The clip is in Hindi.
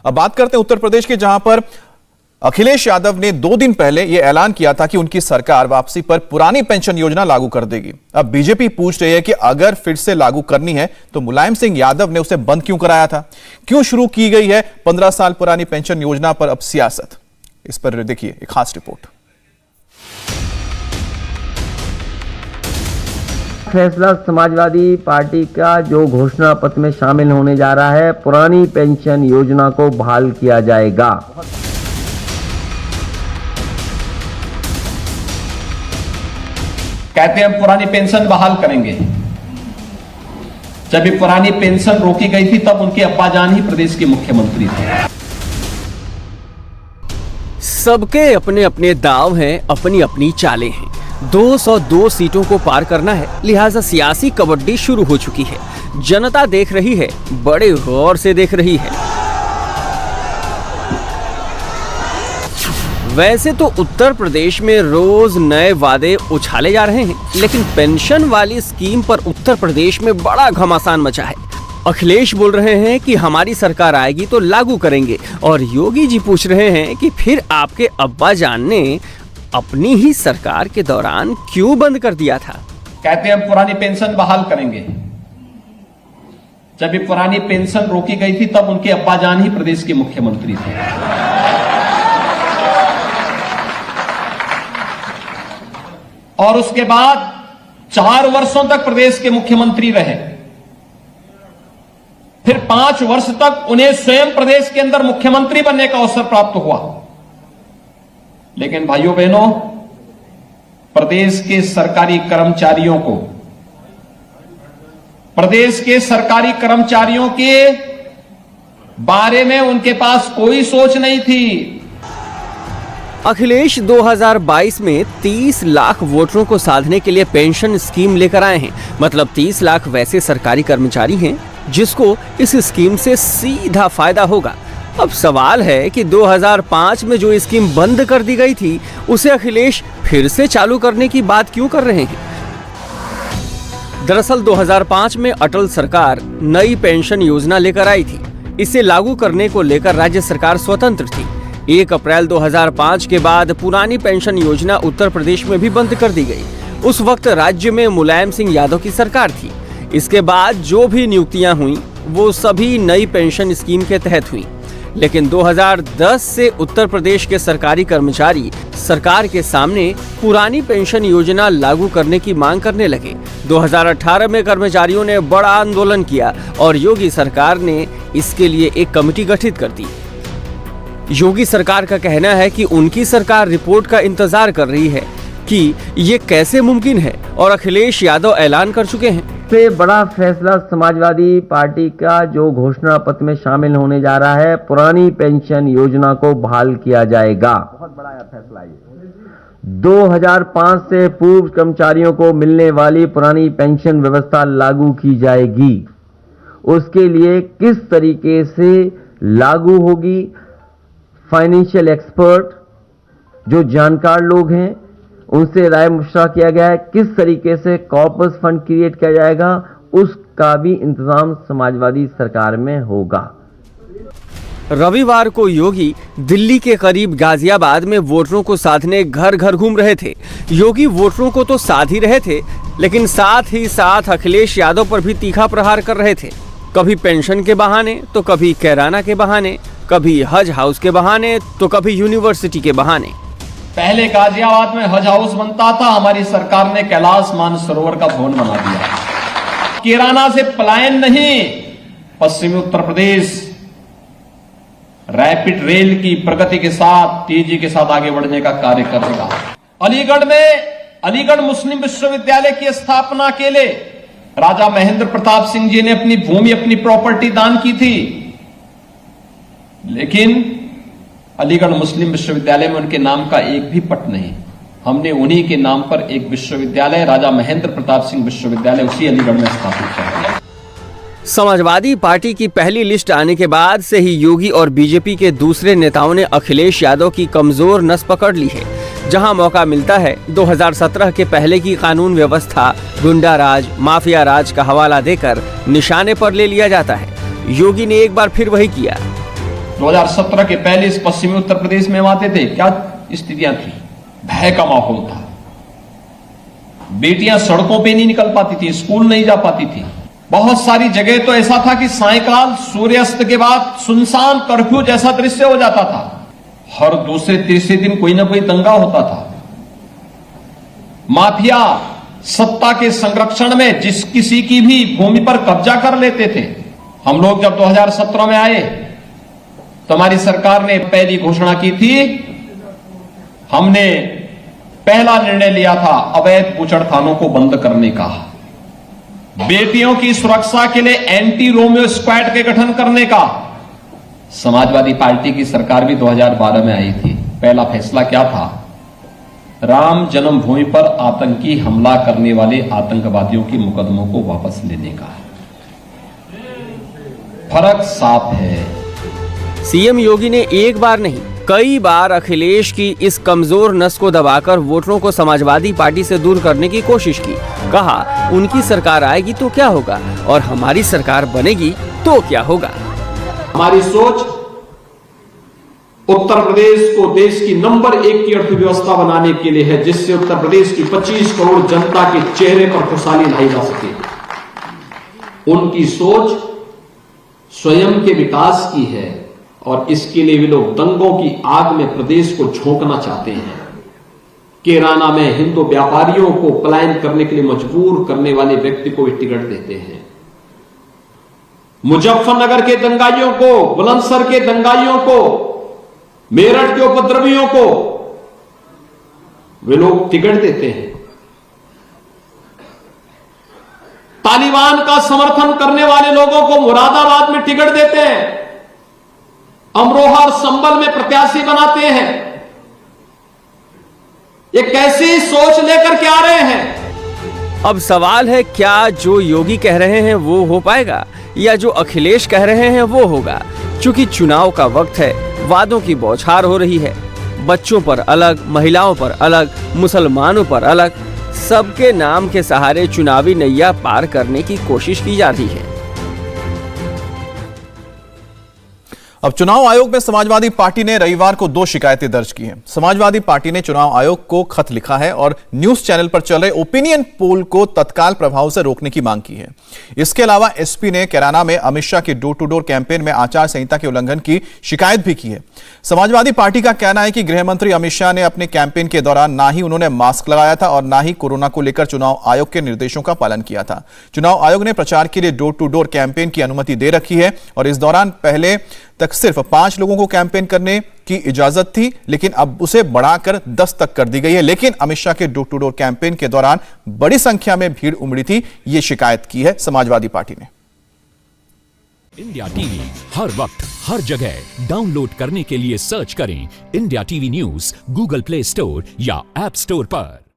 अब बात करते हैं उत्तर प्रदेश के, जहां पर अखिलेश यादव ने 2 दिन पहले यह ऐलान किया था कि उनकी सरकार वापसी पर पुरानी पेंशन योजना लागू कर देगी। अब बीजेपी पूछ रही है कि अगर फिर से लागू करनी है तो मुलायम सिंह यादव ने उसे बंद क्यों कराया था? क्यों शुरू की गई है 15 साल पुरानी पेंशन योजना पर अब सियासत? इस पर देखिए एक खास रिपोर्ट। फैसला समाजवादी पार्टी का जो घोषणा पत्र में शामिल होने जा रहा है, पुरानी पेंशन योजना को बहाल किया जाएगा। कहते हैं हम पुरानी पेंशन बहाल करेंगे। जब ये पुरानी पेंशन रोकी गई थी तब उनके अब्बाजान ही प्रदेश के मुख्यमंत्री थे। सबके अपने अपने दांव हैं, अपनी अपनी चालें हैं। 202 सीटों को पार करना है, लिहाजा सियासी कबड्डी शुरू हो चुकी है। जनता देख रही है, बड़े गौर से देख रही है। वैसे तो उत्तर प्रदेश में रोज नए वादे उछाले जा रहे हैं, लेकिन पेंशन वाली स्कीम पर उत्तर प्रदेश में बड़ा घमासान मचा है। अखिलेश बोल रहे हैं कि हमारी सरकार आएगी तो लागू करेंगे, और योगी जी पूछ रहे हैं कि फिर आपके अब्बा जान ने अपनी ही सरकार के दौरान क्यों बंद कर दिया था? कहते हैं हम पुरानी पेंशन बहाल करेंगे। जब ये पुरानी पेंशन रोकी गई थी तब उनके अब्बाजान ही प्रदेश के मुख्यमंत्री थे। और उसके बाद 4 वर्षों तक प्रदेश के मुख्यमंत्री रहे। फिर 5 वर्ष तक उन्हें स्वयं प्रदेश के अंदर मुख्यमंत्री बनने का अवसर प्राप्त हुआ। लेकिन भाइयों बहनों, प्रदेश के सरकारी कर्मचारियों के बारे में उनके पास कोई सोच नहीं थी। अखिलेश 2022 में 30 लाख वोटरों को साधने के लिए पेंशन स्कीम लेकर आए हैं। मतलब 30 लाख वैसे सरकारी कर्मचारी हैं जिसको इस स्कीम से सीधा फायदा होगा। अब सवाल है कि 2005 में जो स्कीम बंद कर दी गई थी, उसे अखिलेश फिर से चालू करने की बात क्यों कर रहे हैं? दरअसल 2005 में अटल सरकार नई पेंशन योजना लेकर आई थी। इसे लागू करने को लेकर राज्य सरकार स्वतंत्र थी। 1 अप्रैल 2005 के बाद पुरानी पेंशन योजना उत्तर प्रदेश में भी बंद कर दी गई। उस वक्त राज्य में मुलायम सिंह यादव की सरकार थी। इसके बाद जो भी नियुक्तियां हुई वो सभी नई पेंशन स्कीम के तहत हुई। लेकिन 2010 से उत्तर प्रदेश के सरकारी कर्मचारी सरकार के सामने पुरानी पेंशन योजना लागू करने की मांग करने लगे। 2018 में कर्मचारियों ने बड़ा आंदोलन किया और योगी सरकार ने इसके लिए एक कमेटी गठित कर दी। योगी सरकार का कहना है कि उनकी सरकार रिपोर्ट का इंतजार कर रही है कि ये कैसे मुमकिन है, और अखिलेश यादव ऐलान कर चुके हैं। सबसे बड़ा फैसला समाजवादी पार्टी का जो घोषणा पत्र में शामिल होने जा रहा है, पुरानी पेंशन योजना को बहाल किया जाएगा। बहुत बड़ा फैसला है। 2005 से पूर्व कर्मचारियों को मिलने वाली पुरानी पेंशन व्यवस्था लागू की जाएगी। उसके लिए किस तरीके से लागू होगी, फाइनेंशियल एक्सपर्ट जो जानकार लोग हैं उनसे राय मशवरा किया गया है। किस तरीके से कॉर्पस फंड क्रिएट किया जाएगा, उसका भी इंतजाम समाजवादी सरकार में होगा। रविवार को योगी दिल्ली के करीब गाजियाबाद में वोटरों को साधने घर घर घूम रहे थे। योगी वोटरों को तो साध ही रहे थे, लेकिन साथ ही साथ अखिलेश यादव पर भी तीखा प्रहार कर रहे थे। कभी पेंशन के बहाने तो कभी कैराना के बहाने, कभी हज हाउस के बहाने तो कभी यूनिवर्सिटी के बहाने। पहले गाजियाबाद में हज हाउस बनता था, हमारी सरकार ने कैलाश मानसरोवर का भवन बना दिया। कैराना से पलायन नहीं, पश्चिमी उत्तर प्रदेश रैपिड रेल की प्रगति के साथ, तेजी के साथ आगे बढ़ने का कार्य करेगा। अलीगढ़ में अलीगढ़ मुस्लिम विश्वविद्यालय की स्थापना के लिए राजा महेंद्र प्रताप सिंह जी ने अपनी भूमि, अपनी प्रॉपर्टी दान की थी। लेकिन अलीगढ़ मुस्लिम विश्वविद्यालय में उनके नाम का एक भी पट नहीं। हमने उन्हीं के नाम पर एक विश्वविद्यालय, राजा महेंद्र प्रताप सिंह विश्वविद्यालय, उसी अलीगढ़ में स्थापित किया। समाजवादी पार्टी की पहली लिस्ट आने के बाद से ही योगी और बीजेपी के दूसरे नेताओं ने अखिलेश यादव की कमजोर नस पकड़ ली है। जहां मौका मिलता है 2017 के पहले की कानून व्यवस्था, गुंडा राज, माफिया राज का हवाला देकर निशाने पर ले लिया जाता है। योगी ने एक बार फिर वही किया। 2017 के पहले इस पश्चिमी उत्तर प्रदेश में हम आते थे, क्या स्थितियां थी? भय का माहौल था। बेटियां सड़कों पे नहीं निकल पाती थी, स्कूल नहीं जा पाती थी। बहुत सारी जगह तो ऐसा था कि सायंकाल सूर्यास्त के बाद सुनसान कर्फ्यू जैसा दृश्य हो जाता था। हर दूसरे तीसरे दिन कोई ना कोई दंगा होता था। माफिया सत्ता के संरक्षण में जिस किसी की भी भूमि पर कब्जा कर लेते थे। हम लोग जब 2017 में आए तो हमारी सरकार ने पहली घोषणा की थी, हमने पहला निर्णय लिया था अवैध बूचड़खानों को बंद करने का, बेटियों की सुरक्षा के लिए एंटी रोमियो स्क्वाड के गठन करने का। समाजवादी पार्टी की सरकार भी 2012 में आई थी। पहला फैसला क्या था? राम जन्मभूमि पर आतंकी हमला करने वाले आतंकवादियों के मुकदमों को वापस लेने का। फर्क साफ है। सीएम योगी ने एक बार नहीं कई बार अखिलेश की इस कमजोर नस को दबाकर वोटरों को समाजवादी पार्टी से दूर करने की कोशिश की। कहा उनकी सरकार आएगी तो क्या होगा और हमारी सरकार बनेगी तो क्या होगा। हमारी सोच उत्तर प्रदेश को देश की नंबर 1 की अर्थव्यवस्था बनाने के लिए है, जिससे उत्तर प्रदेश की 25 करोड़ जनता के चेहरे पर खुशहाली लाई जा सके। उनकी सोच स्वयं के विकास की है और इसके लिए वे लोग दंगों की आग में प्रदेश को झोंकना चाहते हैं। कैराना में हिंदू व्यापारियों को पलायन करने के लिए मजबूर करने वाले व्यक्ति को वे टिकट देते हैं। मुजफ्फरनगर के दंगाइयों को, बुलंदशहर के दंगाइयों को, मेरठ के उपद्रवियों को वे लोग टिकट देते हैं। तालिबान का समर्थन करने वाले लोगों को मुरादाबाद में टिकट देते हैं, अमरोहा और संभल में प्रत्याशी बनाते हैं। ये कैसी सोच लेकर के आ रहे हैं? अब सवाल है, क्या जो योगी कह रहे हैं वो हो पाएगा या जो अखिलेश कह रहे हैं वो होगा? चूंकि चुनाव का वक्त है, वादों की बौछार हो रही है। बच्चों पर अलग, महिलाओं पर अलग, मुसलमानों पर अलग, सबके नाम के सहारे चुनावी नैया पार करने की कोशिश की जा रही है। अब चुनाव आयोग में समाजवादी पार्टी ने रविवार को 2 शिकायतें दर्ज की हैं। समाजवादी पार्टी ने चुनाव आयोग को खत लिखा है और न्यूज चैनल पर चल रहे ओपिनियन पोल को तत्काल प्रभाव से रोकने की मांग की है। इसके अलावा एसपी ने कैराना में अमित शाह के डोर टू डोर कैंपेन में आचार संहिता के उल्लंघन की शिकायत भी की है। समाजवादी पार्टी का कहना है कि गृह मंत्री अमित शाह ने अपने कैंपेन के दौरान ना ही उन्होंने मास्क लगाया था और ना ही कोरोना को लेकर चुनाव आयोग के निर्देशों का पालन किया था। चुनाव आयोग ने प्रचार के लिए डोर टू डोर कैंपेन की अनुमति दे रखी है और इस दौरान पहले तक सिर्फ 5 लोगों को कैंपेन करने की इजाजत थी, लेकिन अब उसे बढ़ाकर 10 तक कर दी गई है। लेकिन अमित शाह के डोर टू डोर कैंपेन के दौरान बड़ी संख्या में भीड़ उमड़ी थी, ये शिकायत की है समाजवादी पार्टी ने। इंडिया टीवी हर वक्त हर जगह डाउनलोड करने के लिए सर्च करें India TV news Google play store या ऐप स्टोर पर।